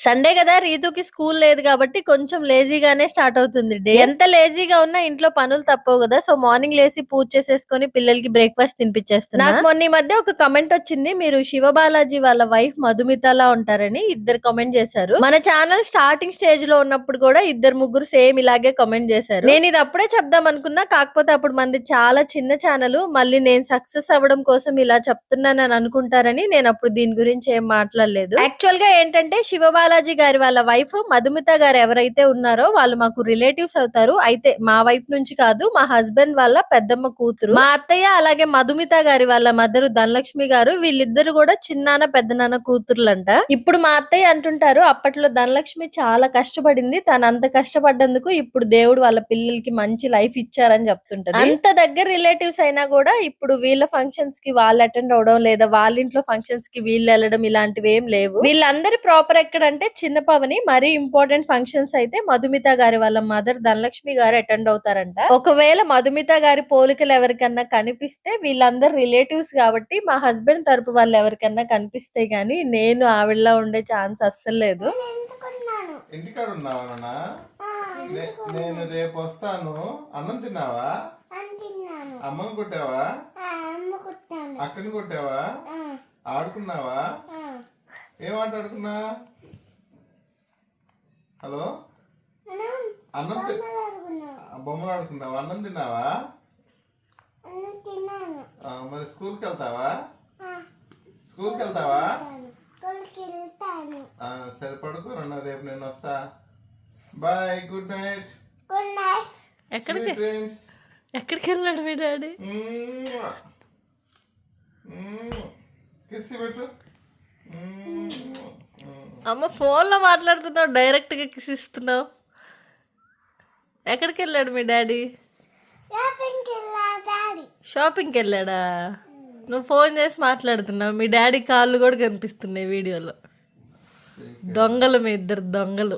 Sunday కదా, రీతుకి school లేదు కాబట్టి కొంచెం లేజీగానే స్టార్ట్ అవుతుంది డే. ఎంత లేజీగా ఉన్నా ఇంట్లో పనులు తప్పవు కదా. సో మార్నింగ్ లేసి పూజ చేసేసుకొని పిల్లలకి బ్రేక్ఫాస్ట్ తినిపించేస్తున్నా. నాకు మొన్న ఈ మధ్య ఒక కమెంట్ వచ్చింది, మీరు శివబాలాజీ వాళ్ళ వైఫ్ మధుమితలా ఉంటారని ఇద్దరు కమెంట్ చేశారు. మన ఛానల్ స్టార్టింగ్ స్టేజ్ లో ఉన్నప్పుడు కూడా ఇద్దరు ముగ్గురు సేమ్ ఇలాగే కమెంట్ చేశారు. నేను ఇది అప్పుడే చెప్దాం అనుకున్నా, కాకపోతే అప్పుడు మంది చాలా చిన్న ఛానల్, మళ్ళీ నేను సక్సెస్ అవ్వడం కోసం ఇలా చెప్తున్నానని అనుకుంటారని నేను అప్పుడు దీని గురించి ఏం మాట్లాడలేదు. యాక్చువల్ గా ఏంటంటే శివబాలాజీ గారి వాళ్ళ వైఫ్ మధుమిత గారు ఎవరైతే ఉన్నారో వాళ్ళు మాకు రిలేటివ్స్ అవుతారు. అయితే మా వైపు నుంచి కాదు, మా హస్బెండ్ వాళ్ళ పెద్దమ్మ కూతురు. మా అత్తయ్య అలాగే మధుమిత గారి వాళ్ళ మదరు ధనలక్ష్మి గారు, వీళ్ళిద్దరు కూడా చిన్నాన్న పెద్దనాన్న కూతుర్లంట. ఇప్పుడు మా అత్తయ్య అంటుంటారు, అప్పట్లో ధనలక్ష్మి చాలా కష్టపడింది, తను అంత కష్టపడ్డందుకు ఇప్పుడు దేవుడు వాళ్ళ పిల్లలకి మంచి లైఫ్ ఇచ్చారని చెప్తుంటది. అంత దగ్గర రిలేటివ్స్ అయినా కూడా ఇప్పుడు వీళ్ళ ఫంక్షన్స్ కి వాళ్ళు అటెండ్ అవడం, లేదా వాళ్ళ ఇంట్లో ఫంక్షన్స్ కి వీళ్ళు వెళ్ళడం ఇలాంటివి ఏం లేవు. వీళ్ళందరి ప్రాపర్ ఎక్కడంటే చిన్నపవని, మరీ ఇంపార్టెంట్ ఫంక్షన్స్ అయితే మధుమిత గారి వాళ్ళ మదర్ ధనలక్ష్మి గారు అటెండ్ అవుతారంట. ఒకవేళ మధుమిత గారి పోలికలు ఎవరికన్నా కనిపిస్తే వీళ్ళందరు రిలేటివ్స్ కాబట్టి మా హస్బెండ్ తరపు వాళ్ళు ఎవరికన్నా కనిపిస్తే గానీ నేను ఆవిడలా ఉండే ఛాన్స్ అస్సలు లేదు. ఇంటికాడ ఉన్నావా నాన్న? నేను రేపు వస్తాను. అన్నం తిన్నావా? అమ్మను కొట్టావా? అక్కని కొట్టావా? ఆడుకున్నావా? ఏం ఆట ఆడుకున్నా? హలో, అన్నం బొమ్మలు ఆడుకున్నావా? అన్నం తిన్నావా? మరి స్కూల్కి వెళ్తావా? స్కూల్కి వెళ్తావా? సరే పడుకో, రేపు నేను వస్తా. Bye, good night. ఎక్కడికి వెళ్ళాడు మీ డాడీ? కిస్ పెట్టు. అమ్మ ఫోన్ లో మాట్లాడుతున్నావు, డైరెక్ట్ గా కిస్ ఇస్తున్నావు. ఎక్కడికి వెళ్ళాడు మీ డాడీ? షాపింగ్కి వెళ్ళాడా? నువ్వు ఫోన్ చేసి మాట్లాడుతున్నావు, మీ డాడీ కాళ్ళు కూడా కనిపిస్తున్నాయి వీడియోలో. దొంగలు, మీ ఇద్దరు దొంగలు.